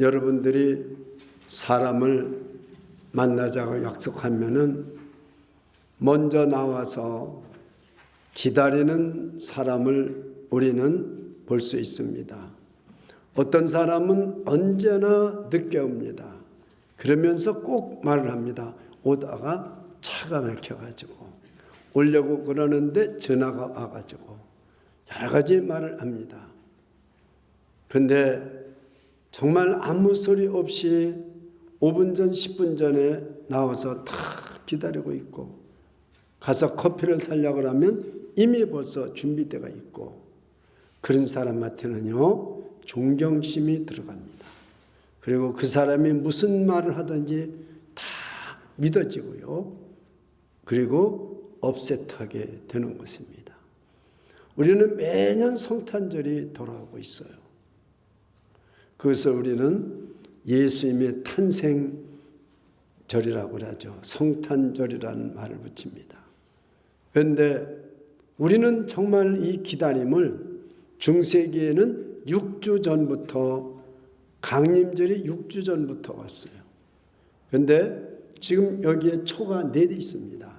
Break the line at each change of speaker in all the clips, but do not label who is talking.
여러분들이 사람을 만나자고 약속하면은 먼저 나와서 기다리는 사람을 우리는 볼 수 있습니다. 어떤 사람은 언제나 늦게 옵니다. 그러면서 꼭 말을 합니다. 오다가 차가 막혀가지고 오려고 그러는데 전화가 와가지고 여러 가지 말을 합니다. 그런데 정말 아무 소리 없이 5분 전, 10분 전에 나와서 다 기다리고 있고, 가서 커피를 사려고 하면 이미 벌써 준비되어 있고, 그런 사람한테는요 존경심이 들어갑니다. 그리고 그 사람이 무슨 말을 하든지 다 믿어지고요, 그리고 업셋하게 되는 것입니다. 우리는 매년 성탄절이 돌아오고 있어요. 그래서 우리는 예수님의 탄생절이라고 하죠. 성탄절이라는 말을 붙입니다. 그런데 우리는 정말 이 기다림을, 중세기에는 6주 전부터, 강림절이 6주 전부터 왔어요. 그런데 지금 여기에 초가 4대 있습니다.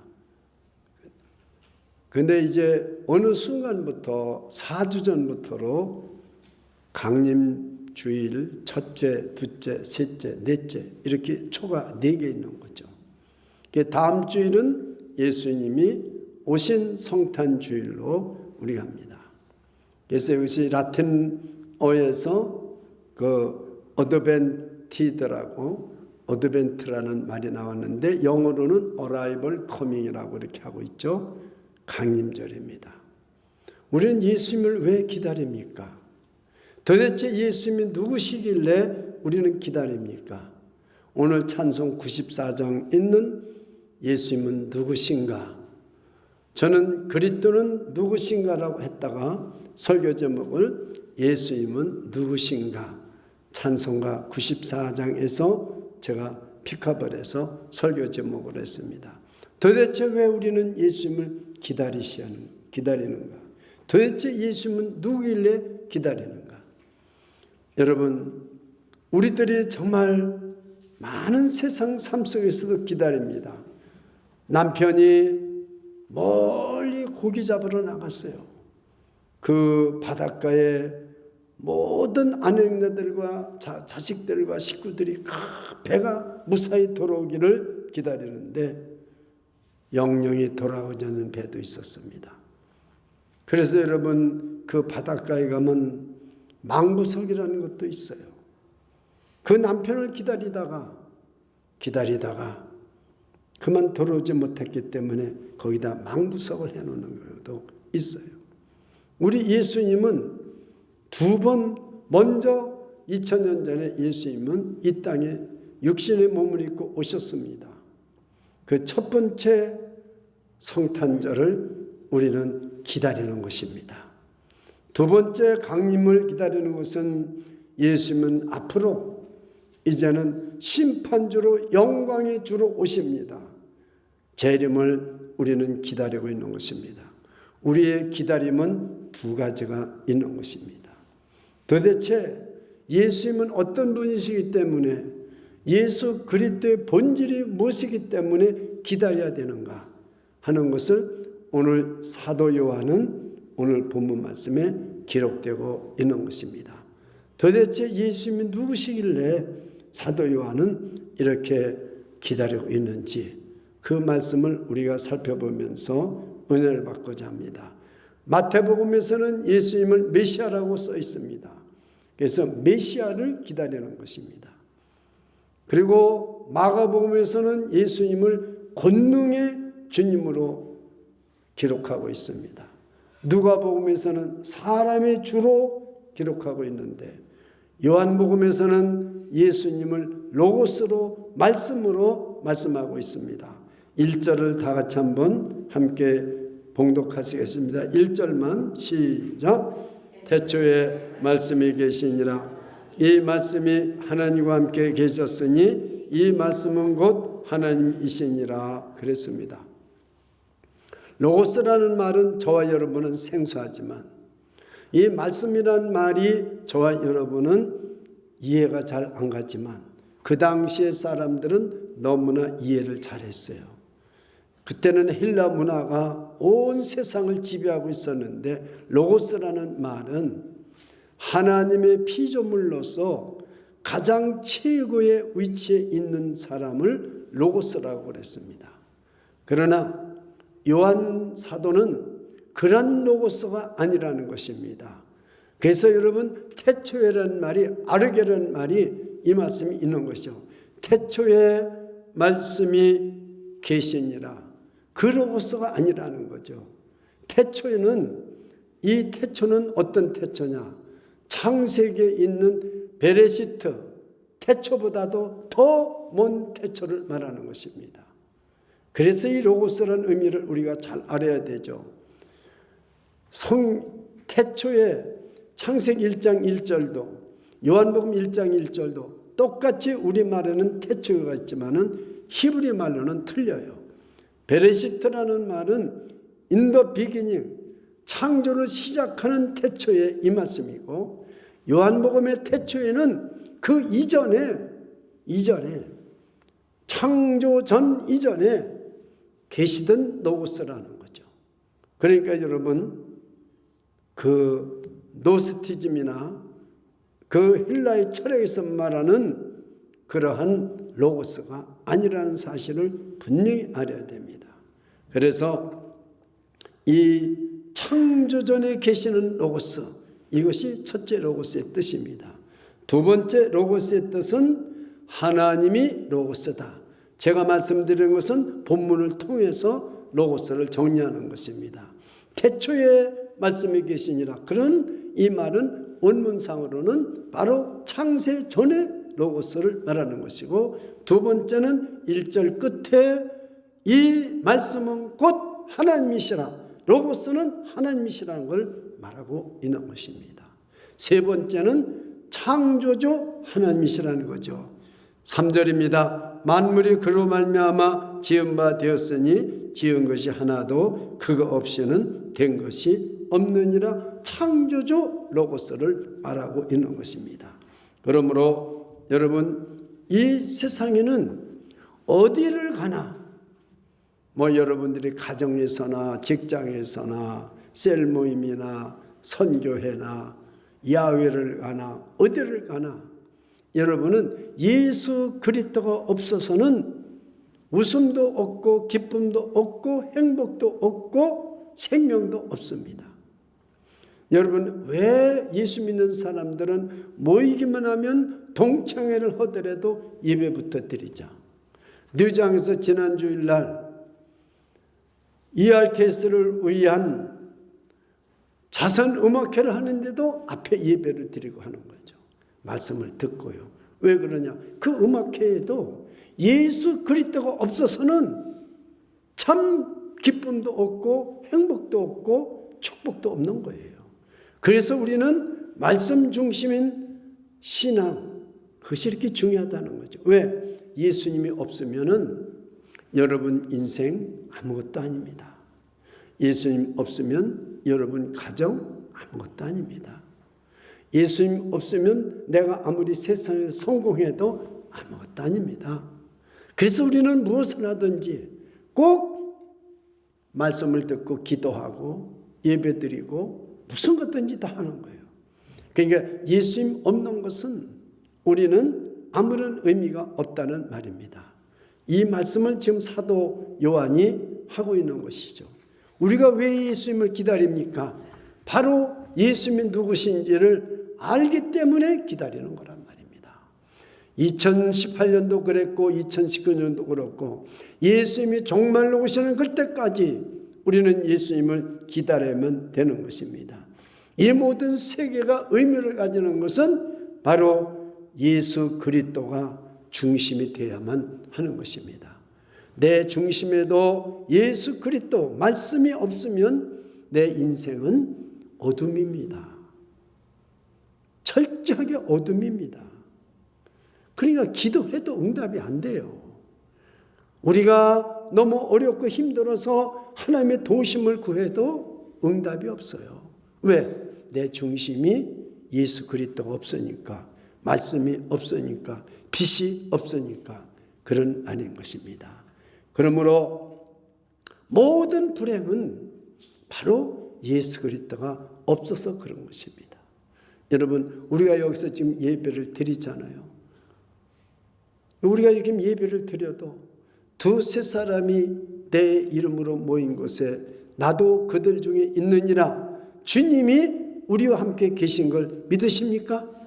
그런데 이제 어느 순간부터 4주 전부터로 강림주일 첫째, 둘째, 셋째, 넷째 이렇게 초가 4개 있는 거죠. 다음 주일은 예수님이 오신 성탄주일로 우리가 합니다. 그래서 이것이 라틴어에서 그 어드벤트라는 말이 나왔는데, 영어로는 arrival coming이라고 이렇게 하고 있죠. 강림절입니다. 우리는 예수님을 왜 기다립니까? 도대체 예수님이 누구시길래 우리는 기다립니까? 오늘 찬송 94장 있는 예수님은 누구신가? 저는 그리스도는 누구신가라고 했다가 설교 제목을 예수님은 누구신가, 찬송가 94장에서 제가 픽업을 해서 설교 제목을 했습니다. 도대체 왜 우리는 예수님을 기다리는가? 도대체 예수님은 누구길래 기다리는가? 여러분, 우리들이 정말 많은 세상 삶 속에서도 기다립니다. 남편이 멀리 고기 잡으러 나갔어요. 그 바닷가에 모든 아내들과 자식들과 식구들이 배가 무사히 돌아오기를 기다리는데 영영이 돌아오지 않는 배도 있었습니다. 그래서 여러분, 그 바닷가에 가면 망부석이라는 것도 있어요. 그 남편을 기다리다가 그만 돌아오지 못했기 때문에 거기다 망부석을 해놓는 것도 있어요. 우리 예수님은 2번, 먼저 2000년 전에 예수님은 이 땅에 육신의 몸을 입고 오셨습니다. 그 첫 번째 성탄절을 우리는 기다리는 것입니다. 두 번째 강림을 기다리는 것은 예수님은 앞으로 이제는 심판주로, 영광의 주로 오십니다. 재림을 우리는 기다리고 있는 것입니다. 우리의 기다림은 2가지가 있는 것입니다. 도대체 예수님은 어떤 분이시기 때문에, 예수 그리스도의 본질이 무엇이기 때문에 기다려야 되는가 하는 것을 오늘 사도 요한은 오늘 본문 말씀에 기록되고 있는 것입니다. 도대체 예수님이 누구시길래 사도 요한은 이렇게 기다리고 있는지, 그 말씀을 우리가 살펴보면서 은혜를 받고자 합니다. 마태복음에서는 예수님을 메시아라고 써 있습니다. 그래서 메시아를 기다리는 것입니다. 그리고 마가복음에서는 예수님을 권능의 주님으로 기록하고 있습니다. 누가복음에서는 사람의 주로 기록하고 있는데, 요한복음에서는 예수님을 로고스로, 말씀으로 말씀하고 있습니다. 1절을 다 같이 한번 함께 봉독하시겠습니다. 1절만 시작. 태초에 말씀이 계시니라. 이 말씀이 하나님과 함께 계셨으니 이 말씀은 곧 하나님이시니라 그랬습니다. 로고스라는 말은 저와 여러분은 생소하지만 이 말씀이란 말이 저와 여러분은 이해가 잘 안 가지만 그 당시의 사람들은 너무나 이해를 잘했어요. 그때는 헬라 문화가 온 세상을 지배하고 있었는데 로고스라는 말은 하나님의 피조물로서 가장 최고의 위치에 있는 사람을 로고스라고 그랬습니다. 그러나 요한 사도는 그런 로고스가 아니라는 것입니다. 그래서 여러분 태초에라는 말이 아르게라는 말이 이 말씀이 있는 것이죠. 태초에 말씀이 계시니라. 그 로고스가 아니라는 거죠. 태초에는 이 태초는 어떤 태초냐? 창세기에 있는 베레시트 태초보다도 더 먼 태초를 말하는 것입니다. 그래서 이 로고스라는 의미를 우리가 잘 알아야 되죠. 태초에 창세기 1장 1절도 요한복음 1장 1절도 똑같이 우리말에는 태초가 있지만은 히브리 말로는 틀려요. 베레시트라는 말은 in the beginning, 창조를 시작하는 태초에 이 말씀이고, 요한복음의 태초에는 그 이전에 창조 전 이전에 계시던 로고스라는 거죠. 그러니까 여러분 그 노스티즘이나 그 헬라의 철학에서 말하는 그러한 로고스가 아니라는 사실을 분명히 알아야 됩니다. 그래서 이 창조전에 계시는 로고스, 이것이 첫째 로고스의 뜻입니다. 두 번째 로고스의 뜻은 하나님이 로고스다. 제가 말씀드린 것은 본문을 통해서 로고스를 정리하는 것입니다. 태초에 말씀이 계시니라. 그런 이 말은 원문상으로는 바로 창세 전에 로고스를 말하는 것이고, 두 번째는 1절 끝에 이 말씀은 곧 하나님이시라. 로고스는 하나님이시라는 걸 말하고 있는 것입니다. 세 번째는 창조주 하나님이시라는 거죠. 3절입니다. 만물이 그로 말미암아 지은 바 되었으니 지은 것이 하나도 그거 없이는 된 것이 없느니라. 창조주 로고스를 말하고 있는 것입니다. 그러므로 여러분 이 세상에는 어디를 가나 여러분들이 가정에서나 직장에서나 셀 모임이나 선교회나 야외를 가나 어디를 가나 여러분은 예수 그리스도가 없어서는 웃음도 없고 기쁨도 없고 행복도 없고 생명도 없습니다. 여러분 왜 예수 믿는 사람들은 모이기만 하면 동창회를 하더라도 예배부터 드리자. 뉴장에서 지난 주일날 ERKS를 위한 자선음악회를 하는데도 앞에 예배를 드리고 하는 거죠. 말씀을 듣고요. 왜 그러냐? 그 음악회에도 예수 그리스도가 없어서는 참 기쁨도 없고 행복도 없고 축복도 없는 거예요. 그래서 우리는 말씀 중심인 신앙, 그것이 이렇게 중요하다는 거죠. 왜? 예수님이 없으면은 여러분 인생 아무것도 아닙니다. 예수님 없으면 여러분 가정 아무것도 아닙니다. 예수님 없으면 내가 아무리 세상에 성공해도 아무것도 아닙니다. 그래서 우리는 무엇을 하든지 꼭 말씀을 듣고 기도하고 예배드리고 무슨 것든지 다 하는 거예요. 그러니까 예수님 없는 것은 우리는 아무런 의미가 없다는 말입니다. 이 말씀을 지금 사도 요한이 하고 있는 것이죠. 우리가 왜 예수님을 기다립니까? 바로 예수님이 누구신지를 알기 때문에 기다리는 거란 말입니다. 2018년도 그랬고 2019년도 그렇고 예수님이 정말로 오시는 그때까지 우리는 예수님을 기다리면 되는 것입니다. 이 모든 세계가 의미를 가지는 것은 바로 예수 그리스도가 중심이 되어야만 하는 것입니다. 내 중심에도 예수 그리스도 말씀이 없으면 내 인생은 어둠입니다. 철저하게 어둠입니다. 그러니까 기도해도 응답이 안 돼요. 우리가 너무 어렵고 힘들어서 하나님의 도우심을 구해도 응답이 없어요. 왜? 내 중심이 예수 그리스도가 없으니까. 말씀이 없으니까, 빛이 없으니까 그런 아닌 것입니다. 그러므로 모든 불행은 바로 예수 그리스도가 없어서 그런 것입니다. 여러분, 우리가 여기서 지금 예배를 드리잖아요. 우리가 이렇게 예배를 드려도 두세 사람이 내 이름으로 모인 곳에 나도 그들 중에 있느니라, 주님이 우리와 함께 계신 걸 믿으십니까?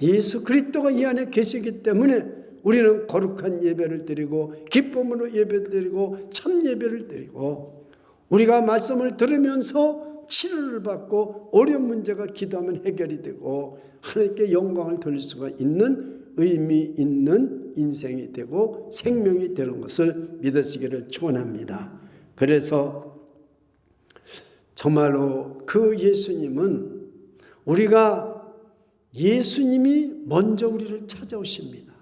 예수 그리스도가 이 안에 계시기 때문에 우리는 거룩한 예배를 드리고 기쁨으로 예배를 드리고 참 예배를 드리고, 우리가 말씀을 들으면서 치료를 받고 어려운 문제가 기도하면 해결이 되고 하나님께 영광을 돌릴 수가 있는 의미 있는 인생이 되고 생명이 되는 것을 믿으시기를 축원합니다. 그래서 정말로 그 예수님은, 우리가 예수님이 먼저 우리를 찾아오십니다.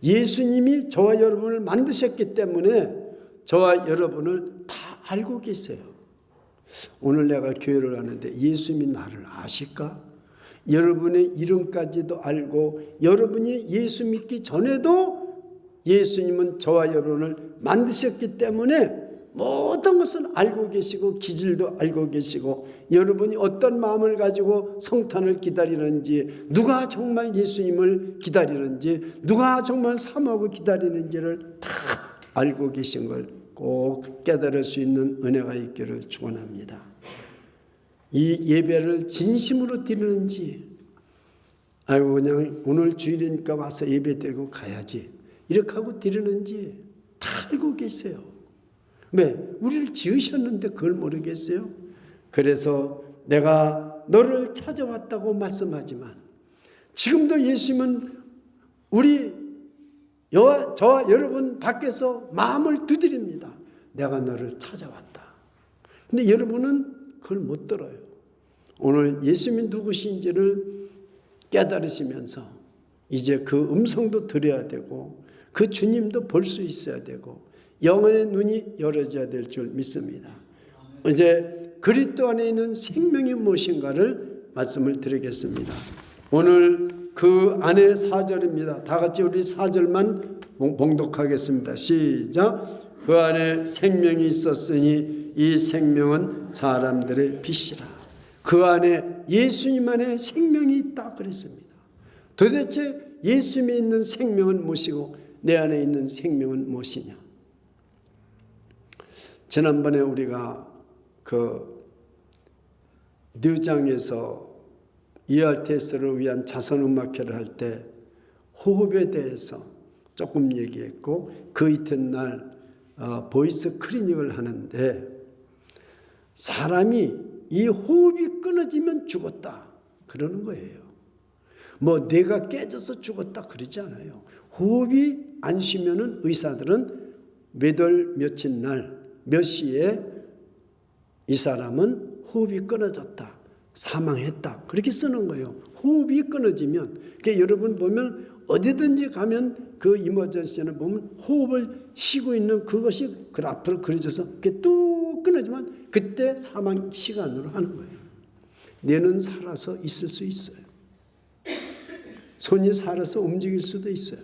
예수님이 저와 여러분을 만드셨기 때문에 저와 여러분을 다 알고 계세요. 오늘 내가 교회를 하는데 예수님이 나를 아실까? 여러분의 이름까지도 알고, 여러분이 예수 믿기 전에도 예수님은 저와 여러분을 만드셨기 때문에 모든 것을 알고 계시고 기질도 알고 계시고, 여러분이 어떤 마음을 가지고 성탄을 기다리는지, 누가 정말 예수님을 기다리는지, 누가 정말 사모하고 기다리는지를 다 알고 계신 걸 꼭 깨달을 수 있는 은혜가 있기를 축원합니다. 이 예배를 진심으로 드리는지, 아이고 그냥 오늘 주일이니까 와서 예배 드리고 가야지, 이렇게 하고 드리는지 다 알고 계세요. 왜? 우리를 지으셨는데 그걸 모르겠어요? 그래서 내가 너를 찾아왔다고 말씀하지만, 지금도 예수님은 저와 여러분 밖에서 마음을 두드립니다. 내가 너를 찾아왔다. 근데 여러분은 그걸 못 들어요. 오늘 예수님이 누구신지를 깨달으시면서 이제 그 음성도 들어야 되고 그 주님도 볼 수 있어야 되고 영혼의 눈이 열어져야 될 줄 믿습니다. 이제 그리스도 안에 있는 생명이 무엇인가를 말씀을 드리겠습니다. 오늘 그 안에 4절입니다. 다 같이 우리 4절만 봉독하겠습니다. 시작. 그 안에 생명이 있었으니 이 생명은 사람들의 빛이라. 그 안에 예수님 안에 생명이 있다 그랬습니다. 도대체 예수님에 있는 생명은 무엇이고 내 안에 있는 생명은 무엇이냐? 지난번에 우리가 그 뉴장에서 ERTS를 위한 자선음악회를 할 때 호흡에 대해서 조금 얘기했고, 그 이튿날 보이스 클리닉을 하는데 사람이 이 호흡이 끊어지면 죽었다 그러는 거예요. 뭐 뇌가 깨져서 죽었다 그러지 않아요. 호흡이 안 쉬면은 의사들은 몇 월 며칠 날 몇 시에 이 사람은 호흡이 끊어졌다, 사망했다, 그렇게 쓰는 거예요. 호흡이 끊어지면, 그러니까 여러분 보면 어디든지 가면 그 이머전시를 보면 호흡을 쉬고 있는 그것이 그래프로 그려져서 이렇게 뚝 끊어지면 그때 사망 시간으로 하는 거예요. 뇌는 살아서 있을 수 있어요. 손이 살아서 움직일 수도 있어요.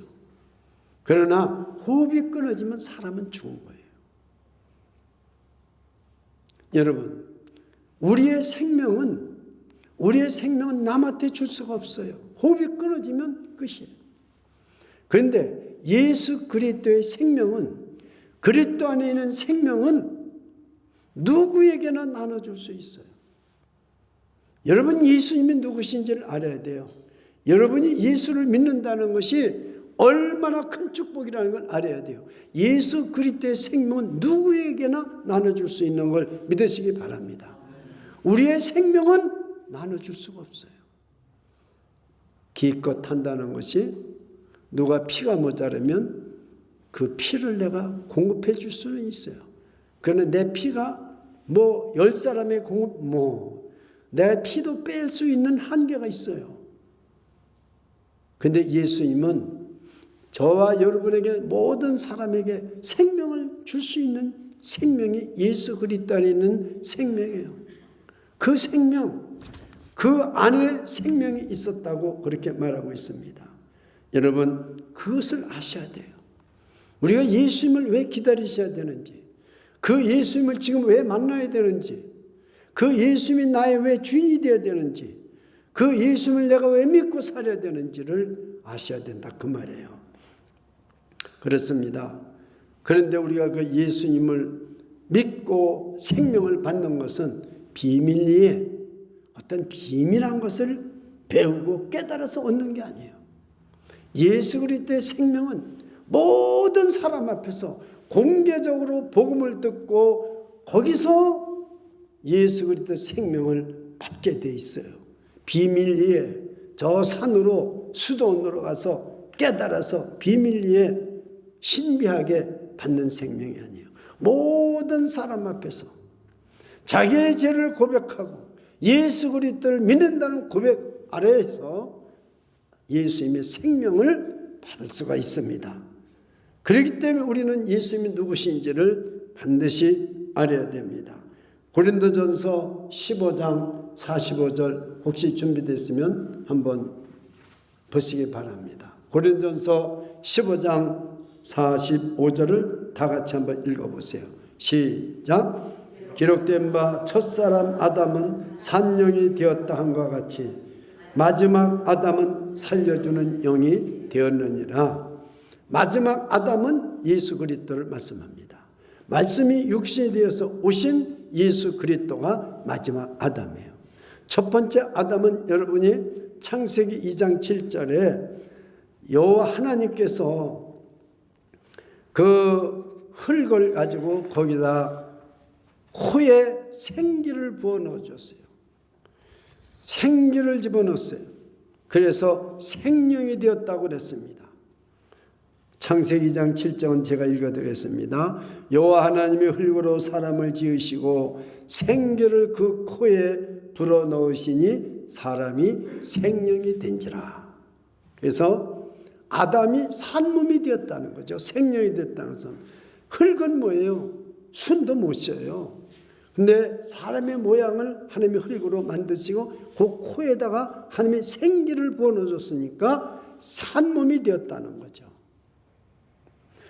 그러나 호흡이 끊어지면 사람은 죽은 거예요. 여러분, 우리의 생명은 남한테 줄 수가 없어요. 호흡이 끊어지면 끝이에요. 그런데 예수 그리스도의 생명은, 그리스도 안에 있는 생명은 누구에게나 나눠줄 수 있어요. 여러분, 예수님이 누구신지를 알아야 돼요. 여러분이 예수를 믿는다는 것이 얼마나 큰 축복이라는 걸 알아야 돼요. 예수 그리스도의 생명은 누구에게나 나눠줄 수 있는 걸 믿으시기 바랍니다. 우리의 생명은 나눠줄 수가 없어요. 기껏 한다는 것이, 누가 피가 모자라면 그 피를 내가 공급해 줄 수는 있어요. 그러나 내 피가 10사람의 내 피도 뺄 수 있는 한계가 있어요. 근데 예수님은 저와 여러분에게, 모든 사람에게 생명을 줄 수 있는 생명이 예수 그리스도 안에 있는 생명이에요. 그 생명, 그 안에 생명이 있었다고 그렇게 말하고 있습니다. 여러분, 그것을 아셔야 돼요. 우리가 예수님을 왜 기다리셔야 되는지, 그 예수님을 지금 왜 만나야 되는지, 그 예수님이 나의 왜 주인이 되어야 되는지, 그 예수님을 내가 왜 믿고 살아야 되는지를 아셔야 된다, 그 말이에요. 그렇습니다. 그런데 우리가 그 예수님을 믿고 생명을 받는 것은 비밀리에 어떤 비밀한 것을 배우고 깨달아서 얻는 게 아니에요. 예수 그리스도의 생명은 모든 사람 앞에서 공개적으로 복음을 듣고 거기서 예수 그리스도의 생명을 받게 돼 있어요. 비밀리에 저 산으로 수도원으로 가서 깨달아서 비밀리에 신비하게 받는 생명이 아니에요. 모든 사람 앞에서 자기의 죄를 고백하고 예수 그리스도를 믿는다는 고백 아래에서 예수님의 생명을 받을 수가 있습니다. 그렇기 때문에 우리는 예수님이 누구신지를 반드시 알아야 됩니다. 고린도전서 15장 45절 혹시 준비됐으면 한번 보시기 바랍니다. 고린도전서 15장 45절을 다 같이 한번 읽어보세요. 시작. 기록된 바 첫사람 아담은 산영이 되었다 함과 같이 마지막 아담은 살려주는 영이 되었느니라. 마지막 아담은 예수 그리스도를 말씀합니다. 말씀이 육신이 되어서 오신 예수 그리스도가 마지막 아담이에요. 첫 번째 아담은 여러분이 창세기 2장 7절에 여호와 하나님께서 그 흙을 가지고 거기다 코에 생기를 부어 넣어줬어요. 생기를 집어넣었어요. 그래서 생명이 되었다고 그랬습니다. 창세기 2장 7절은 제가 읽어드리겠습니다. 여호와 하나님이 흙으로 사람을 지으시고 생기를 그 코에 불어 넣으시니 사람이 생명이 된지라. 그래서 아담이 산몸이 되었다는 거죠. 생명이 됐다는 것은. 흙은 뭐예요? 순도 못 쉬어요. 근데 사람의 모양을 하나님이 흙으로 만드시고 그 코에다가 하나님이 생기를 부어 넣어줬으니까 산몸이 되었다는 거죠.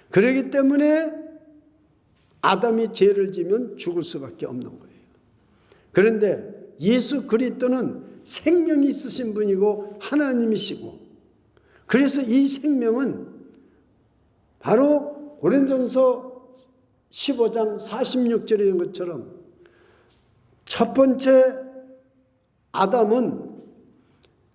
그렇기 때문에 아담이 죄를 지면 죽을 수밖에 없는 거예요. 그런데 예수 그리스도는 생명이 있으신 분이고 하나님이시고, 그래서 이 생명은 바로 고린도전서 15장 46절에 있는 것처럼 첫 번째 아담은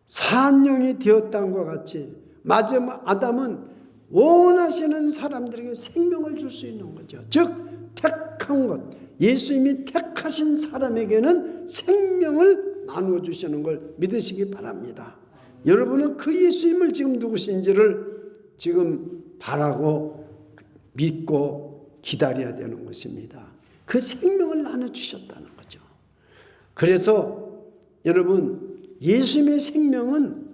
산영이 되었다는 것 같이 마지막 아담은 원하시는 사람들에게 생명을 줄 수 있는 거죠. 즉 택한 것, 예수님이 택하신 사람에게는 생명을 나누어 주시는 걸 믿으시기 바랍니다. 여러분은 그 예수님을 지금 누구신지를 지금 바라고 믿고 기다려야 되는 것입니다. 그 생명을 나눠주셨다는 거죠. 그래서 여러분, 예수님의 생명은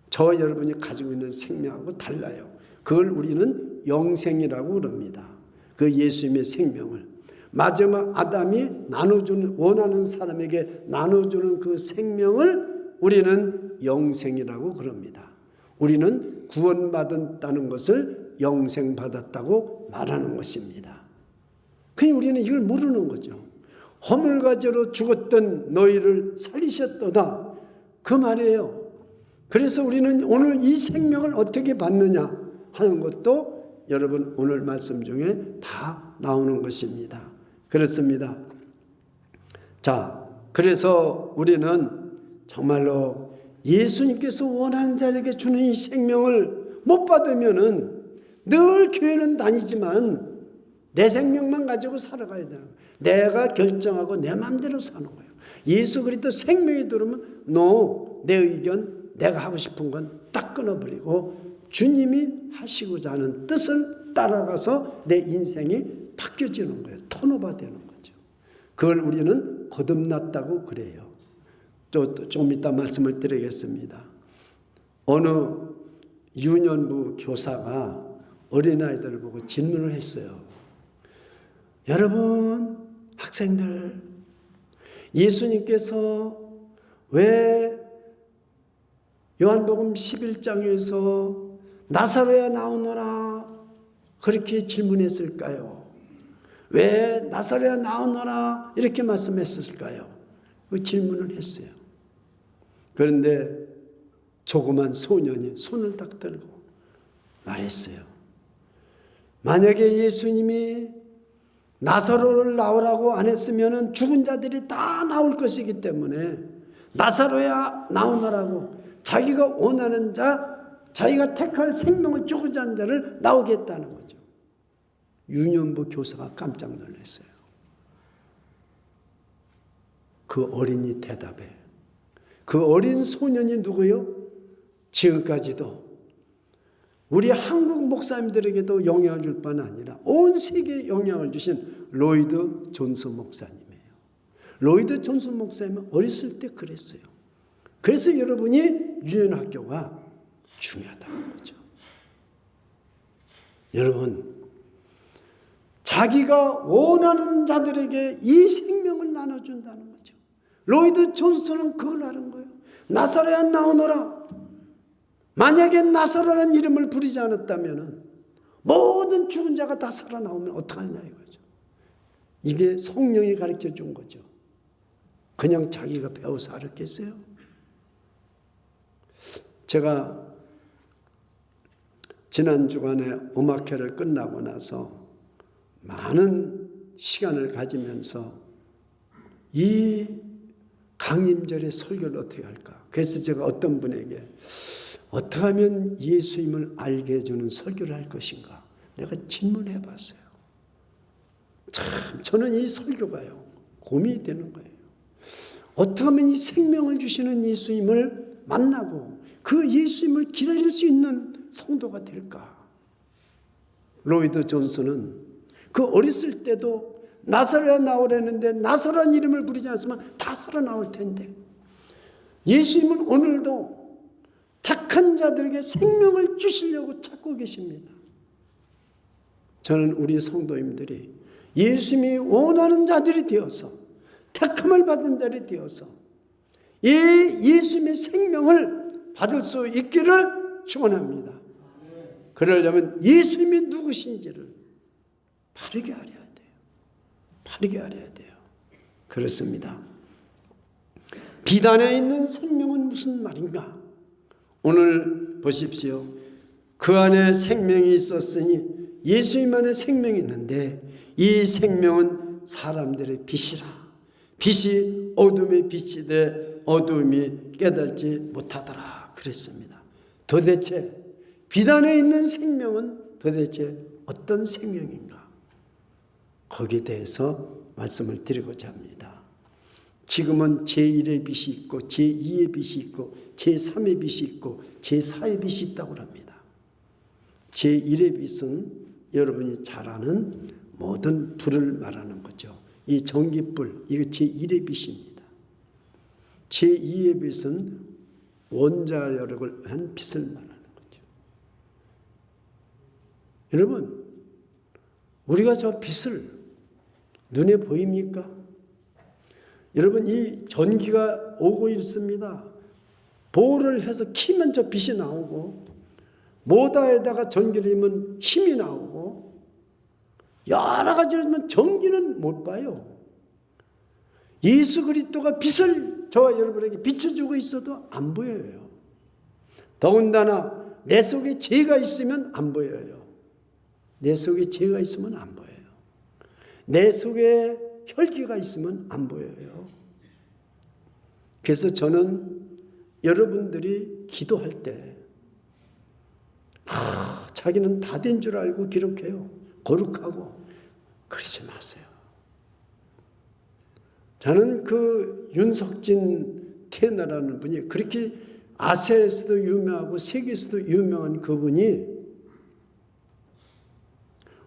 저와 여러분이 가지고 있는 생명하고 달라요. 그걸 우리는 영생이라고 그럽니다. 그 예수님의 생명을 마지막 아담이 나눠주는, 원하는 사람에게 나눠주는 그 생명을 우리는 영생이라고 그럽니다. 우리는 구원받았다는 것을 영생받았다고 말하는 것입니다. 그냥 우리는 이걸 모르는 거죠. 허물가지로 죽었던 너희를 살리셨도다, 그 말이에요. 그래서 우리는 오늘 이 생명을 어떻게 받느냐 하는 것도 여러분 오늘 말씀 중에 다 나오는 것입니다. 그렇습니다. 자, 그래서 우리는 정말로 예수님께서 원하는 자에게 주는 이 생명을 못 받으면은 늘 교회는 다니지만 내 생명만 가지고 살아가야 되는 거예요. 내가 결정하고 내 마음대로 사는 거예요. 예수 그리스도 생명이 들어오면 내 의견, 내가 하고 싶은 건 딱 끊어버리고 주님이 하시고자 하는 뜻을 따라가서 내 인생이 바뀌어지는 거예요. 턴오버 되는 거죠. 그걸 우리는 거듭났다고 그래요. 좀 이따 말씀을 드리겠습니다. 어느 유년부 교사가 어린아이들을 보고 질문을 했어요. 여러분, 학생들, 예수님께서 왜 요한복음 11장에서 나사로야 나오너라 그렇게 질문했을까요? 왜 나사로야 나오너라 이렇게 말씀했을까요? 그 질문을 했어요. 그런데 조그만 소년이 손을 딱 들고 말했어요. 만약에 예수님이 나사로를 나오라고 안 했으면 죽은 자들이 다 나올 것이기 때문에 나사로야 나오너라고 자기가 원하는 자, 자기가 택할 생명을 주고자 하는 자를 나오겠다는 거죠. 유년부 교사가 깜짝 놀랐어요. 그 어린이 대답에 그 어린 소년이 누구요? 지금까지도 우리 한국 목사님들에게도 영향을 줄 뿐 아니라 온 세계에 영향을 주신 로이드 존스 목사님이에요. 로이드 존스 목사님은 어렸을 때 그랬어요. 그래서 여러분이 유년학교가 중요하다는 거죠. 여러분, 자기가 원하는 자들에게 이 생명을 나눠준다는 거죠. 로이드 존스는 그걸 하는 거예요. 나사로야 나오너라. 만약에 나사로라는 이름을 부르지 않았다면 모든 죽은 자가 다 살아나오면 어떡하냐 이거죠. 이게 성령이 가르쳐 준 거죠. 그냥 자기가 배워서 알았겠어요? 제가 지난 주간에 음악회를 끝나고 나서 많은 시간을 가지면서 이 강림절의 설교를 어떻게 할까? 그래서 제가 어떤 분에게 어떻게 하면 예수님을 알게 해주는 설교를 할 것인가? 내가 질문해 봤어요. 참 저는 이 설교가요 고민이 되는 거예요. 어떻게 하면 이 생명을 주시는 예수님을 만나고 그 예수님을 기다릴 수 있는 성도가 될까? 로이드 존스는 그 어렸을 때도 나사로야 나오라는데 나사로라는 이름을 부르지 않았으면 다 살아나올 텐데 예수님은 오늘도 택한 자들에게 생명을 주시려고 찾고 계십니다. 저는 우리 성도님들이 예수님이 원하는 자들이 되어서 택함을 받은 자들이 되어서 이 예수님의 생명을 받을 수 있기를 축원합니다. 그러려면 예수님이 누구신지를 바르게 알아야 돼요. 바르게 알아야 돼요. 그렇습니다. 비단에 있는 생명은 무슨 말인가? 오늘 보십시오. 그 안에 생명이 있었으니 예수님 안에 생명이 있는데 이 생명은 사람들의 빛이라. 빛이 어둠의 빛이 돼 어둠이 깨닫지 못하더라 그랬습니다. 도대체 비단에 있는 생명은 도대체 어떤 생명인가? 거기에 대해서 말씀을 드리고자 합니다. 지금은 제1의 빛이 있고 제2의 빛이 있고 제3의 빛이 있고 제4의 빛이 있다고 합니다. 제1의 빛은 여러분이 잘 아는 모든 불을 말하는 거죠. 이 전기불, 이거 제1의 빛입니다. 제2의 빛은 원자력을 한 빛을 말하는 거죠. 여러분, 우리가 저 빛을 눈에 보입니까? 여러분, 이 전기가 오고 있습니다. 보호를 해서 키면 저 빛이 나오고 모다에다가 전기를 넣으면 힘이 나오고 여러 가지로 하면 전기는 못 봐요. 예수 그리스도가 빛을 저와 여러분에게 비춰주고 있어도 안 보여요. 더군다나 내 속에 죄가 있으면 안 보여요. 내 속에 죄가 있으면 안 보여요. 내 속에 혈기가 있으면 안 보여요. 그래서 저는 여러분들이 기도할 때 자기는 다 된 줄 알고 기록해요. 거룩하고 그러지 마세요. 저는 그 윤석진 테너라는 분이 그렇게 아시아에서도 유명하고 세계에서도 유명한 그분이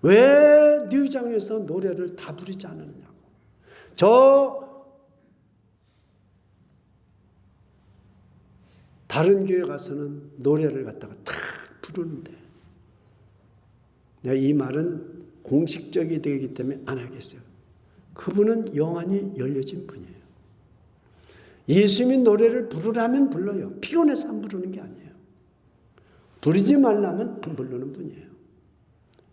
왜 뉴장에서 노래를 다 부르지 않았냐고. 저 다른 교회 가서는 노래를 갖다가 다 부르는데 내가 이 말은 공식적이 되기 때문에 안 하겠어요. 그분은 영안이 열려진 분이에요. 예수님이 노래를 부르라면 불러요. 피곤해서 안 부르는 게 아니에요. 부르지 말라면 안 부르는 분이에요.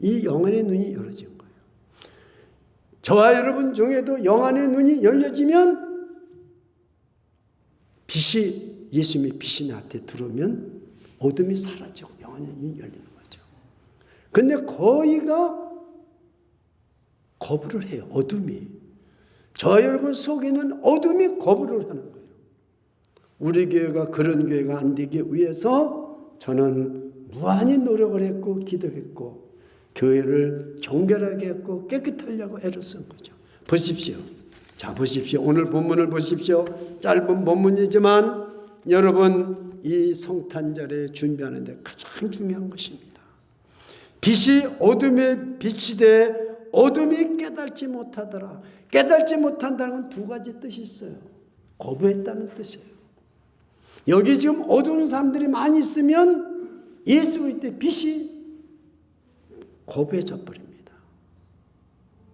이 영안의 눈이 열어진 거예요. 저와 여러분 중에도 영안의 눈이 열려지면 빛이, 예수님의 빛이 나한테 들어오면 어둠이 사라지고 영안의 눈이 열리는 거죠. 근데 거의가 거부를 해요. 어둠이. 저와 여러분 속에는 어둠이 거부를 하는 거예요. 우리 교회가 그런 교회가 안 되기 위해서 저는 무한히 노력을 했고 기도했고 교회를 정결하게 했고 깨끗하려고 애를 쓴 거죠. 보십시오. 자, 보십시오. 오늘 본문을 보십시오. 짧은 본문이지만 여러분 이 성탄절에 준비하는 데 가장 중요한 것입니다. 빛이 어둠에 빛이 돼 어둠이 깨닫지 못하더라. 깨닫지 못한다는 건 두 가지 뜻이 있어요. 거부했다는 뜻이에요. 여기 지금 어두운 사람들이 많이 있으면 예수 그리스도의 빛이 거부해져 버립니다.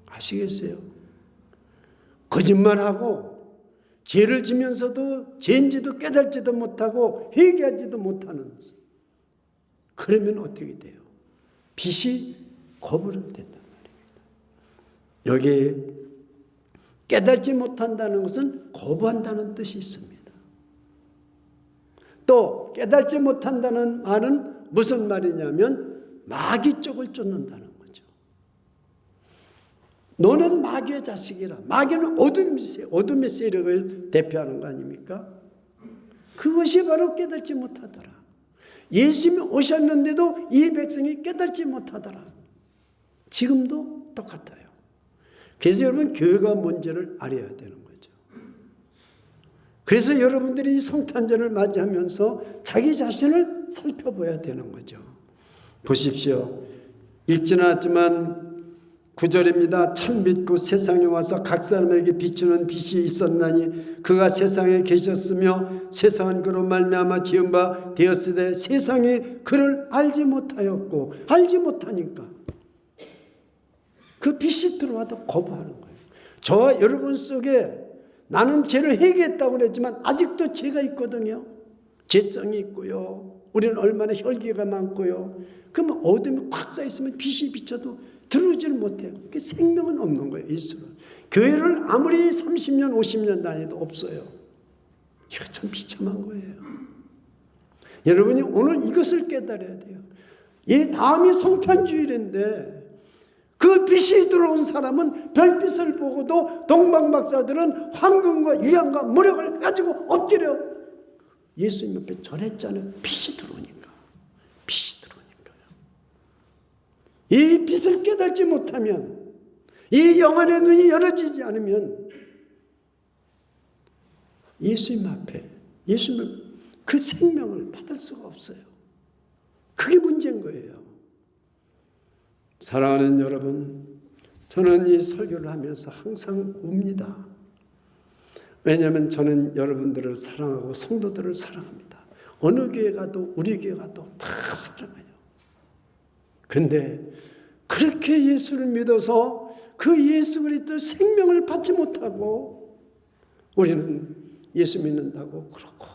아시겠어요? 거짓말하고 죄를 지면서도 죄인지도 깨닫지도 못하고 회개하지도 못하는, 그러면 어떻게 돼요? 빛이 거부를 된단 말입니다. 여기 깨닫지 못한다는 것은 거부한다는 뜻이 있습니다. 또 깨닫지 못한다는 말은 무슨 말이냐면 마귀 쪽을 쫓는다는 거죠. 너는 마귀의 자식이라. 마귀는 어둠의 세력을 대표하는 거 아닙니까? 그것이 바로 깨닫지 못하더라. 예수님이 오셨는데도 이 백성이 깨닫지 못하더라. 지금도 똑같아요. 그래서 여러분 교회가 뭔지를 알아야 되는 거죠. 그래서 여러분들이 이 성탄절을 맞이하면서 자기 자신을 살펴봐야 되는 거죠. 보십시오. 읽지는 않았지만 9절입니다. 참 믿고 세상에 와서 각 사람에게 비추는 빛이 있었나니 그가 세상에 계셨으며 세상은 그로 말미암아 지은 바 되었으되 세상이 그를 알지 못하였고, 알지 못하니까 그 빛이 들어와도 거부하는 거예요. 저와 여러분 속에 나는 죄를 회개했다고 그랬지만 아직도 죄가 있거든요. 죄성이 있고요. 우리는 얼마나 혈기가 많고요. 그러면 어둠이 꽉 쌓여있으면 빛이 비쳐도 들어오지를 못해요. 그 생명은 없는 거예요. 예수는. 교회를 아무리 30년 50년 다녀도 없어요. 이거 참 비참한 거예요. 여러분이 오늘 이것을 깨달아야 돼요. 이 다음이 성탄주일인데 그 빛이 들어온 사람은 별빛을 보고도 동방박사들은 황금과 유향과 무력을 가지고 엎드려 예수님 옆에 절했잖아요. 빛이 들어오니까. 빛이 들어오니까요. 이 빛을 깨닫지 못하면, 이 영안의 눈이 열어지지 않으면 예수님 앞에, 예수님을 그 생명을 받을 수가 없어요. 그게 문제인 거예요. 사랑하는 여러분, 저는 이 설교를 하면서 항상 웁니다. 왜냐하면 저는 여러분들을 사랑하고 성도들을 사랑합니다. 어느 교회 가도 우리 교회 가도 다 사랑해요. 그런데 그렇게 예수를 믿어서 그 예수 그리스도 생명을 받지 못하고 우리는 예수 믿는다고 그렇고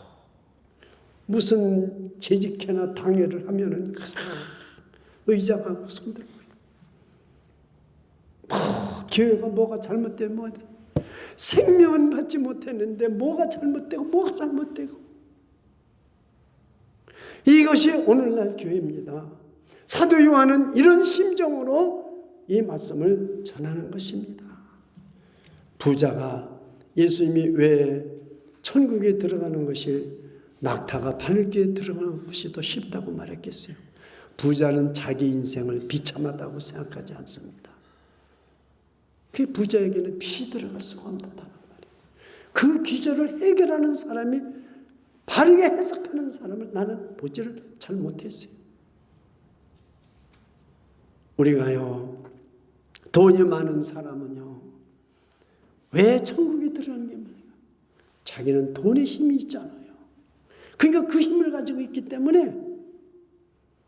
무슨 재직회나 당회를 하면은 의장하고 손들고 교회가 뭐가 잘못되면 뭐가 돼. 생명은 받지 못했는데 뭐가 잘못되고 뭐가 잘못되고. 이것이 오늘날 교회입니다. 사도 요한은 이런 심정으로 이 말씀을 전하는 것입니다. 부자가 예수님이 왜 천국에 들어가는 것이 낙타가 바늘귀에 들어가는 것이 더 쉽다고 말했겠어요. 부자는 자기 인생을 비참하다고 생각하지 않습니다. 그 부자에게는 빛이 들어갈 수가 없다는 말이에요. 그 기절을 해결하는 사람이, 바르게 해석하는 사람을 나는 보지를 잘 못했어요. 우리가요, 돈이 많은 사람은요, 왜 천국에 들어가는 게 말이에요? 자기는 돈의 힘이 있잖아요. 그러니까 그 힘을 가지고 있기 때문에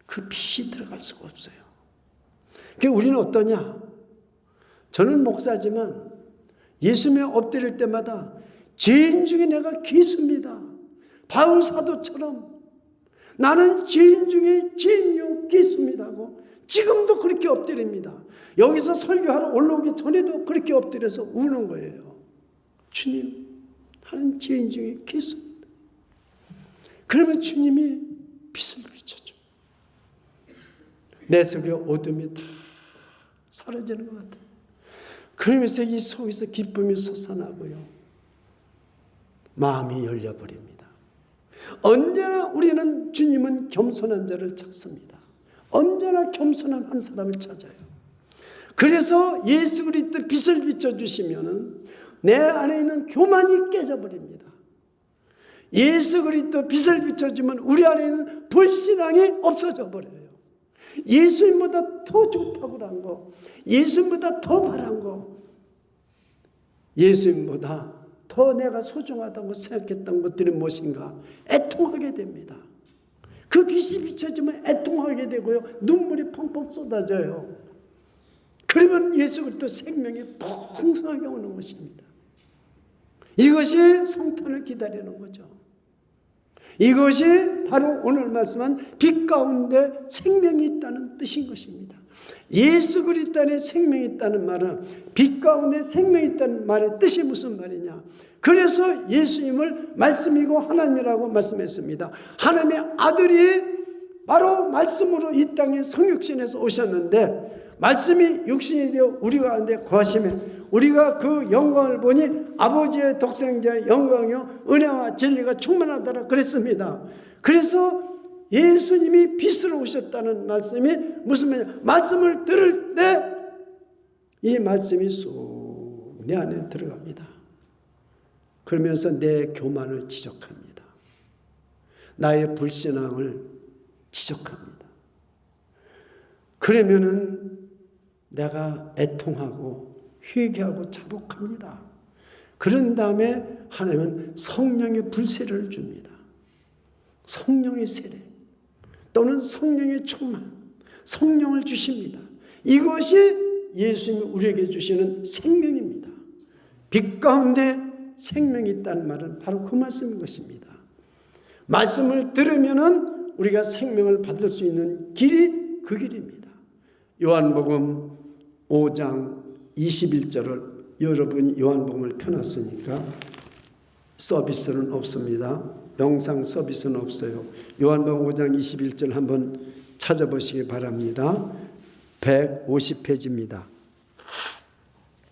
그 빛이 들어갈 수가 없어요. 그러니까 우리는 어떠냐? 저는 목사지만 예수님에 엎드릴 때마다 죄인 중에 내가 기수입니다. 바울 사도처럼 나는 죄인 중에 죄인이요 기수입니다 하고 지금도 그렇게 엎드립니다. 여기서 설교하러 올라오기 전에도 그렇게 엎드려서 우는 거예요. 주님, 나는 죄인 중에 기수입니다. 그러면 주님이 빛을 비춰줘. 내 속에 어둠이 다 사라지는 것 같아요. 그러면서 이 속에서 기쁨이 솟아나고요. 마음이 열려버립니다. 언제나 우리는 주님은 겸손한 자를 찾습니다. 언제나 겸손한 한 사람을 찾아요. 그래서 예수 그리스도 빛을 비춰주시면 내 안에 있는 교만이 깨져버립니다. 예수 그리스도 빛을 비춰주면 우리 안에 있는 불신앙이 없어져 버려요. 예수님보다 더 좋다고 한 거, 예수님보다 더 바란 거, 예수님보다 더 내가 소중하다고 생각했던 것들이 무엇인가 애통하게 됩니다. 그 빛이 비춰지면 애통하게 되고요. 눈물이 펑펑 쏟아져요. 그러면 예수 그리스도 생명이 풍성하게 오는 것입니다. 이것이 성탄을 기다리는 거죠. 이것이 바로 오늘 말씀한 빛 가운데 생명이 있다는 뜻인 것입니다. 예수 그리스도 안에 생명이 있다는 말은 빛 가운데 생명이 있다는 말의 뜻이 무슨 말이냐? 그래서 예수님을 말씀이고 하나님이라고 말씀했습니다. 하나님의 아들이 바로 말씀으로 이 땅에 성육신에서 오셨는데 말씀이 육신이 되어 우리 가운데 거하시면 우리가 그 영광을 보니 아버지의 독생자의 영광이요 은혜와 진리가 충만하더라 그랬습니다. 그래서 예수님이 빛으로 오셨다는 말씀이 무슨 말이냐? 말씀을 들을 때 이 말씀이 쏙 내 안에 들어갑니다. 그러면서 내 교만을 지적합니다. 나의 불신앙을 지적합니다. 그러면은 내가 애통하고 회개하고 자복합니다. 그런 다음에 하나님은 성령의 불세를 줍니다. 성령의 세례 또는 성령의 충만, 성령을 주십니다. 이것이 예수님이 우리에게 주시는 생명입니다. 빛 가운데 생명이 있다는 말은 바로 그 말씀인 것입니다. 말씀을 들으면은 우리가 생명을 받을 수 있는 길이 그 길입니다. 요한복음 5장 21절을 여러분이 요한복음을 펴놨으니까 서비스는 없습니다. 영상 서비스는 없어요. 요한복음 5장 21절 한번 찾아보시기 바랍니다. 150페이지입니다.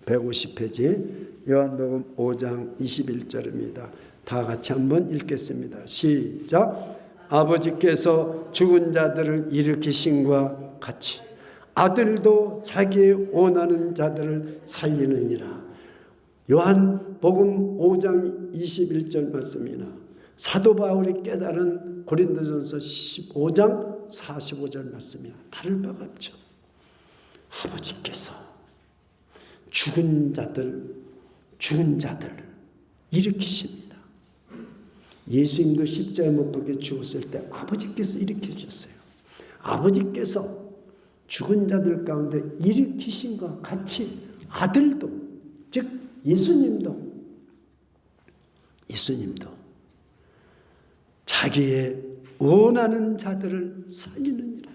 150페이지 요한복음 5장 21절입니다. 다 같이 한번 읽겠습니다. 시작. 아버지께서 죽은 자들을 일으키신과 같이 아들도 자기의 원하는 자들을 살리느니라. 요한복음 5장 21절 말씀이나 사도 바울이 깨달은 고린도전서 15장 45절 말씀이나 다를 바가 없죠. 아버지께서 죽은 자들을 일으키십니다. 예수님도 십자가에 못 박혀 죽었을 때 아버지께서 일으켜 주셨어요. 아버지께서 죽은 자들 가운데 일으키신 것과 같이 아들도, 즉 예수님도 자기의 원하는 자들을 살리느니라.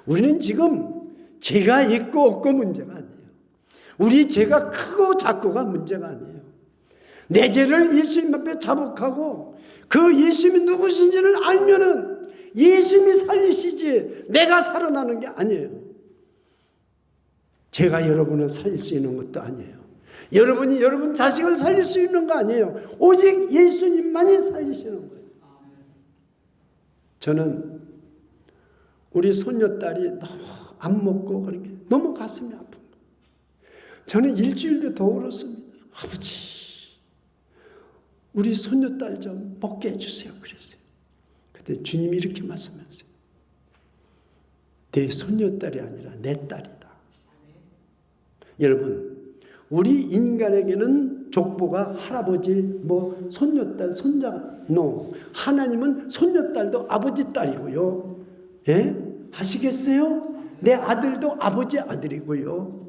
우리는 지금 죄가 있고 없고 문제가 아니에요. 우리 죄가 크고 작고가 문제가 아니에요. 내 죄를 예수님 앞에 자복하고 그 예수님이 누구신지를 알면은 예수님이 살리시지 내가 살아나는 게 아니에요. 제가 여러분을 살릴 수 있는 것도 아니에요. 여러분이 여러분 자식을 살릴 수 있는 거 아니에요. 오직 예수님만이 살리시는 거예요. 저는 우리 손녀딸이 너무 안 먹고 그런 게 너무 가슴이 아픈 거예요. 저는 일주일도 더 울었습니다. 아버지, 우리 손녀딸 좀 먹게 해주세요. 그랬어요. 그때 주님이 이렇게 말씀하세요. 내 손녀딸이 아니라 내 딸이다. 여러분, 우리 인간에게는 족보가 할아버지, 손녀딸, 손자, 하나님은 손녀딸도 아버지 딸이고요. 예? 아시겠어요? 내 아들도 아버지 아들이고요.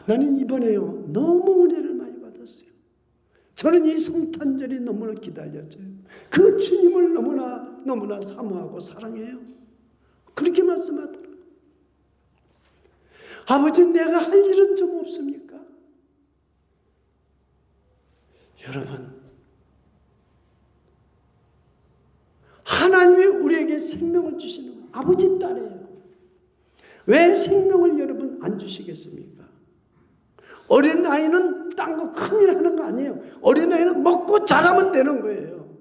나는 이번에요 너무 은혜를 많이 저는 이 성탄절이 너무나 기다려져요. 그 주님을 너무나 사모하고 사랑해요. 그렇게 말씀하더라고요. 아버지, 내가 할 일은 좀 없습니까? 여러분, 하나님이 우리에게 생명을 주시는 아버지 딸이에요. 왜 생명을 여러분 안 주시겠습니까? 어린아이는 딴 거 큰일 하는 거 아니에요. 어린아이는 먹고 자라면 되는 거예요.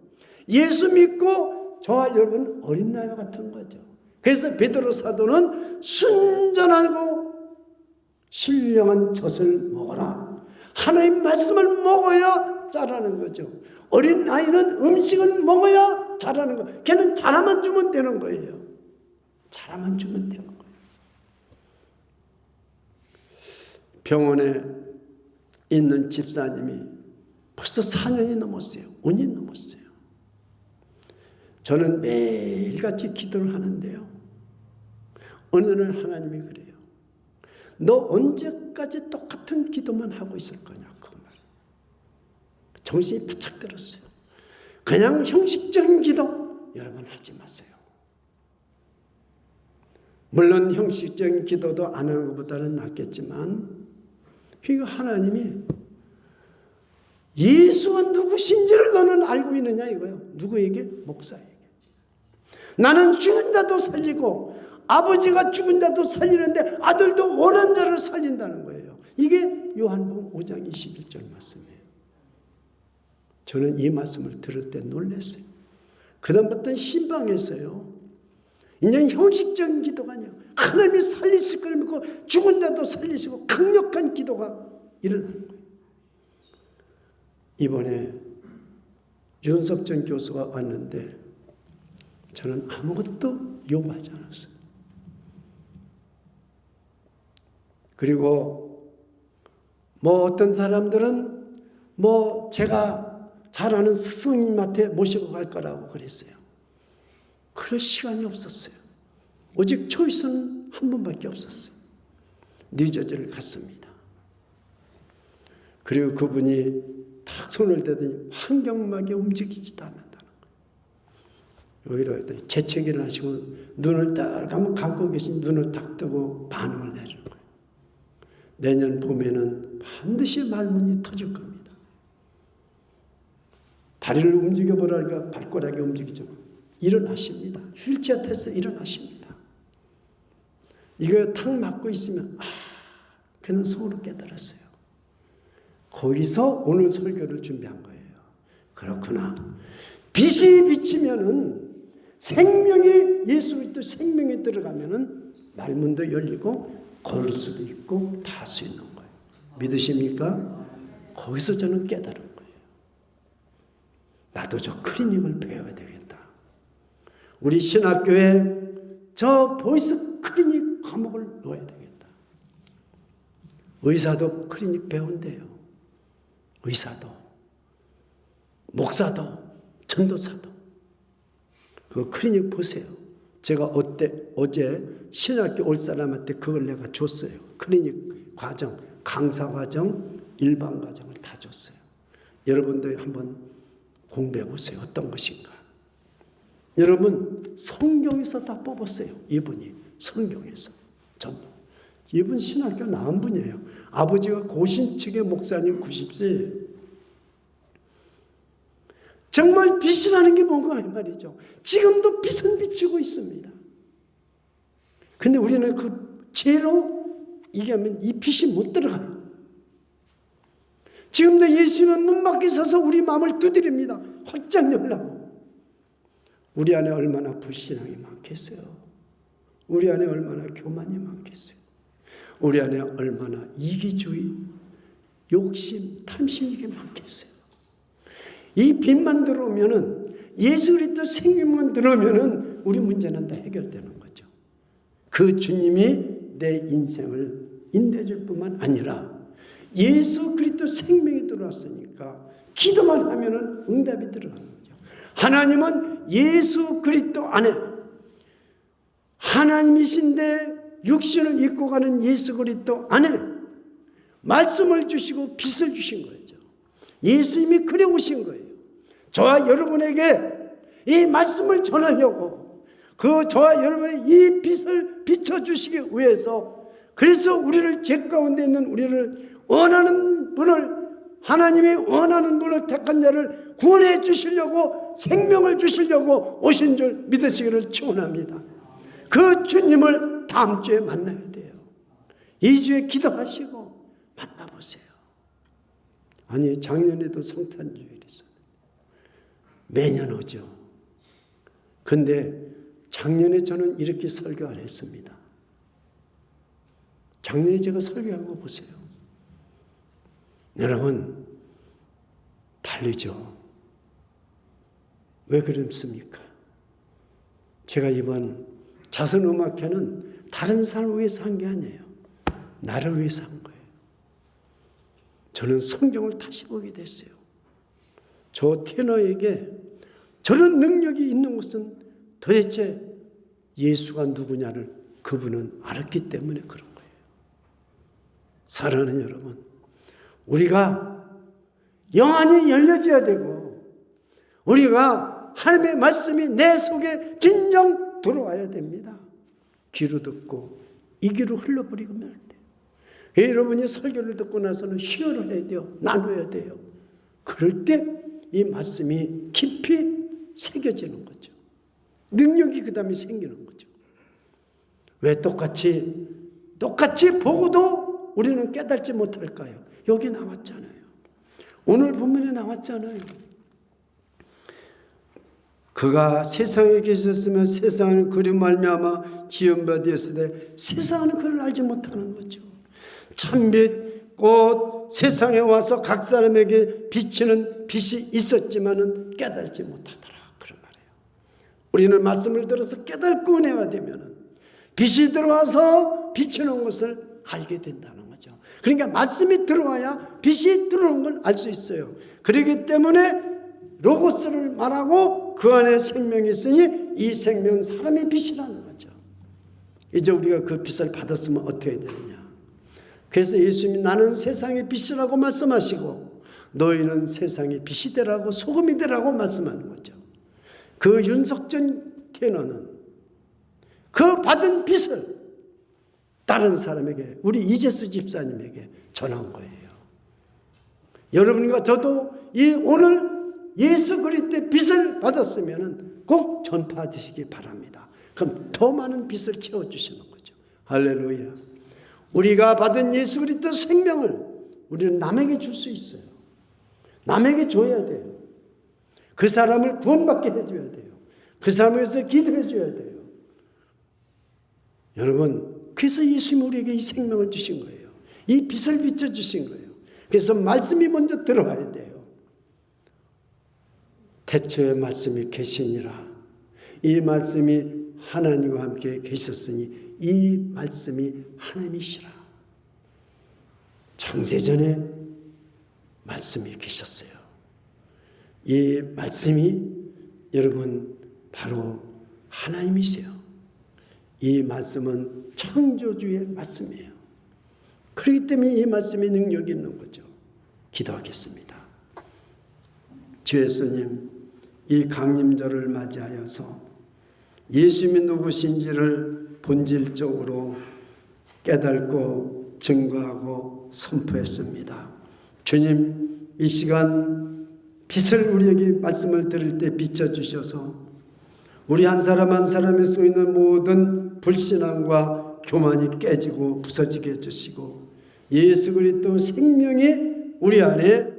예수 믿고 저와 여러분 어린아이와 같은 거죠. 그래서 베드로 사도는 순전하고 신령한 젖을 먹어라. 하나님 말씀을 먹어야 자라는 거죠. 어린아이는 음식을 먹어야 자라는 거예요. 걔는 자라만 주면 되는 거예요. 자라만 주면 되는 거예요. 병원에 있는 집사님이 벌써 4년이 넘었어요. 5년이 넘었어요. 저는 매일같이 기도를 하는데요. 어느 날 하나님이 그래요. 너 언제까지 똑같은 기도만 하고 있을 거냐, 그 말. 정신이 바짝 들었어요. 그냥 형식적인 기도 여러분 하지 마세요. 물론 형식적인 기도도 안 하는 것보다는 낫겠지만, 그러니까 하나님이 예수가 누구신지를 너는 알고 있느냐 이거예요. 누구에게? 목사에게. 나는 죽은 자도 살리고 아버지가 죽은 자도 살리는데 아들도 원한 자를 살린다는 거예요. 이게 요한복음 5장 21절 말씀이에요. 저는 이 말씀을 들을 때 놀랐어요. 그다음부터는 신방했어요. 이제 형식적인 기도가 아니에요. 하나님이 살리실 걸 믿고 죽은 자도 살리시고 강력한 기도가 일어나는 거예요. 이번에 윤석전 교수가 왔는데 저는 아무것도 요구하지 않았어요. 그리고 어떤 사람들은 제가 잘 아는 스승님한테 모시고 갈 거라고 그랬어요. 그럴 시간이 없었어요. 오직 초이스는 한 번밖에 없었어요. 뉴저지를 갔습니다. 그리고 그분이 딱 손을 대더니 환경막에 움직이지도 않는다는 거예요. 오히려 재채기를 하시고 눈을 딱 감고 계신 눈을 딱 뜨고 반응을 내는 거예요. 내년 봄에는 반드시 말문이 터질 겁니다. 다리를 움직여보라니까 발가락이 움직이죠. 일어나십니다. 휠체어 타서 일어나십니다. 이거 탁 맞고 있으면 그는 속으로 깨달았어요. 거기서 오늘 설교를 준비한 거예요. 그렇구나. 빛이 비치면은 생명이 예수 그리스도 생명이 들어가면은 말문도 열리고 걸을 수도 있고 다 할 수 있는 거예요. 믿으십니까? 거기서 저는 깨달은 거예요. 나도 저 클리닉을 배워야 되겠다. 우리 신학교에 저 보이스 클리닉 과목을 넣어야 되겠다. 의사도 클리닉 배운대요. 의사도, 목사도, 전도사도. 그 클리닉 보세요. 제가 어제 신학교 올 사람한테 그걸 내가 줬어요. 클리닉 과정, 강사 과정, 일반 과정을 다 줬어요. 여러분도 한번 공부해 보세요. 어떤 것인가. 여러분 성경에서 다 뽑았어요. 이분이 성경에서 전부. 이분 신학교 나온 분이에요. 아버지가 고신측의 목사님 90세예요. 정말 빛이라는 게 뭔가 이 말이죠. 지금도 빛은 비치고 있습니다. 근데 우리는 그 죄로 이게 하면 이 빛이 못 들어가요. 지금도 예수님은 문 밖에 서서 우리 마음을 두드립니다. 확장 열라고. 우리 안에 얼마나 불신앙이 많겠어요. 우리 안에 얼마나 교만이 많겠어요. 우리 안에 얼마나 이기주의, 욕심, 탐심 이게 많겠어요. 이 빛만 들어오면은 예수 그리스도 생명만 들어오면은 우리 문제는 다 해결되는 거죠. 그 주님이 내 인생을 인도해줄 뿐만 아니라 예수 그리스도 생명이 들어왔으니까 기도만 하면은 응답이 들어가는 거죠. 하나님은 예수 그리스도 안에 하나님이신데 육신을 입고 가는 예수 그리스도 안에 말씀을 주시고 빛을 주신 거죠. 예수님이 그래 오신 거예요. 저와 여러분에게 이 말씀을 전하려고, 그 저와 여러분의 이 빛을 비춰주시기 위해서, 그래서 우리를 죄 가운데 있는 우리를 원하는 분을, 하나님이 원하는 분을 택한 자를 구원해 주시려고, 생명을 주시려고 오신 줄 믿으시기를 축원합니다. 그 주님을 다음 주에 만나야 돼요. 2주에 기도하시고 만나보세요. 아니, 작년에도 성탄주일이 있어요. 매년 오죠. 근데 작년에 저는 이렇게 설교 안 했습니다. 작년에 제가 설교한 거 보세요. 여러분, 다르죠. 왜 그렇습니까? 제가 이번 자선음악회는 다른 사람을 위해서 한 게 아니에요. 나를 위해서 한 거예요. 저는 성경을 다시 보게 됐어요. 저 테너에게 저런 능력이 있는 것은 도대체 예수가 누구냐를 그분은 알았기 때문에 그런 거예요. 사랑하는 여러분, 우리가 영안이 열려져야 되고, 우리가 하나님의 말씀이 내 속에 진정 들어와야 됩니다. 귀로 듣고 이 귀로 흘러버리면 안 돼요. 여러분이 설교를 듣고 나서는 쉬어야 돼요. 나눠야 돼요. 그럴 때 이 말씀이 깊이 새겨지는 거죠. 능력이 그 다음에 생기는 거죠. 왜 똑같이 보고도 우리는 깨닫지 못할까요? 여기 나왔잖아요. 오늘 본문에 나왔잖아요. 그가 세상에 계셨으면 세상은 그로 말미암아 지은 바 되었으되 세상은 그를 알지 못하는 거죠. 참빛 곧 세상에 와서 각 사람에게 비치는 빛이 있었지만은 깨달지 못하더라, 그런 말이에요. 우리는 말씀을 들어서 깨닫고 은혜가 되면은 빛이 들어와서 비치는 것을 알게 된다는 거죠. 그러니까 말씀이 들어와야 빛이 들어오는 걸 알 수 있어요. 그렇기 때문에 로고스를 말하고 그 안에 생명이 있으니 이 생명은 사람의 빛이라는 거죠. 이제 우리가 그 빛을 받았으면 어떻게 되느냐. 그래서 예수님이 나는 세상의 빛이라고 말씀하시고 너희는 세상의 빛이 되라고, 소금이 되라고 말씀하는 거죠. 그 윤석전 테너는 그 받은 빛을 다른 사람에게, 우리 이재수 집사님에게 전한 거예요. 여러분과 저도 이 오늘 예수 그리스도의 빛을 받았으면 꼭 전파하시기 바랍니다. 그럼 더 많은 빛을 채워주시는 거죠. 할렐루야. 우리가 받은 예수 그리스도 생명을 우리는 남에게 줄 수 있어요. 남에게 줘야 돼요. 그 사람을 구원받게 해줘야 돼요. 그 사람을 위해서 기도해 줘야 돼요. 여러분, 그래서 예수님이 우리에게 이 생명을 주신 거예요. 이 빛을 비춰주신 거예요. 그래서 말씀이 먼저 들어와야 돼요. 태초에 말씀이 계시니라. 이 말씀이 하나님과 함께 계셨으니 이 말씀이 하나님이시라. 창세전에 말씀이 계셨어요. 이 말씀이 여러분 바로 하나님이세요. 이 말씀은 창조주의 말씀이에요. 그렇기 때문에 이 말씀이 능력이 있는 거죠. 기도하겠습니다. 주 예수님, 이 강림절을 맞이하여서 예수님이 누구신지를 본질적으로 깨닫고 증거하고 선포했습니다. 주님, 이 시간 빛을 우리에게 말씀을 들을 때 비춰주셔서 우리 한 사람 한 사람에 쏘이는 모든 불신앙과 교만이 깨지고 부서지게 해주시고 예수 그리스도 생명이 우리 안에